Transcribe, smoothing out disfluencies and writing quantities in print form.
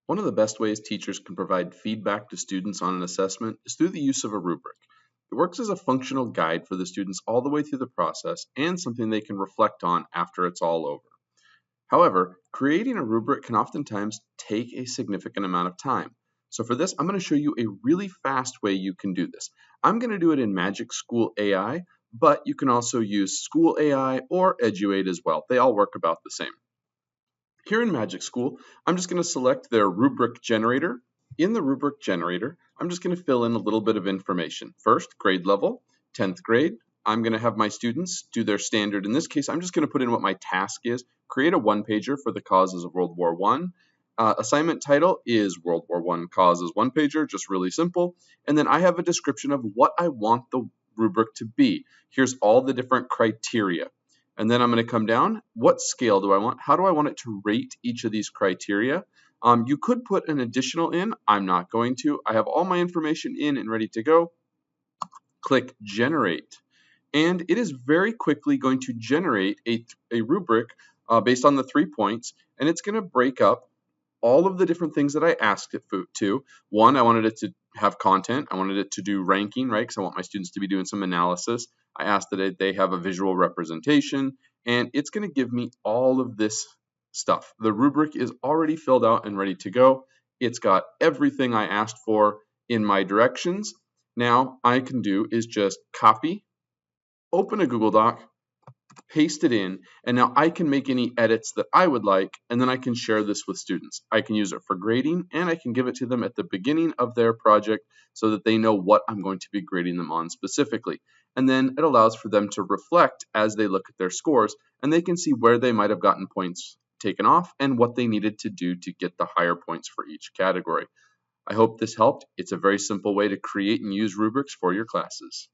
One of the best ways teachers can provide feedback to students on an assessment is through the use of a rubric. It works as a functional guide for the students all the way through the process and something they can reflect on after it's all over. However, creating a rubric can oftentimes take a significant amount of time. So for this, I'm going to show you a really fast way you can do this. I'm going to do it in Magic School AI, but you can also use School AI or Eduate as well. They all work about the same. Here in Magic School, I'm just going to select their rubric generator. In the rubric generator, I'm just going to fill in a little bit of information. First, grade level, 10th grade. I'm going to have my students do their standard. In this case, I'm just going to put in what my task is, create a one-pager for the causes of World War I. Assignment title is World War I causes one-pager, just really simple. And then I have a description of what I want the rubric to be. Here's all the different criteria. And then I'm going to come down. What scale do I want? How do I want it to rate each of these criteria? You could put an additional in. I'm not going to. I have all my information in and ready to go. Click Generate. And it is very quickly going to generate a rubric based on the 3 points. And it's going to break up all of the different things that I asked it to. One, I wanted it to have content. I wanted it to do ranking, right? Because I want my students to be doing some analysis. I asked that they have a visual representation, and it's going to give me all of this stuff. The rubric is already filled out and ready to go. It's got everything I asked for in my directions. Now I can do is just copy, open a Google Doc, paste it in, and now I can make any edits that I would like, and then I can share this with students. I can use it for grading, and I can give it to them at the beginning of their project so that they know what I'm going to be grading them on specifically. And then it allows for them to reflect as they look at their scores, and they can see where they might have gotten points taken off and what they needed to do to get the higher points for each category. I hope this helped. It's a very simple way to create and use rubrics for your classes.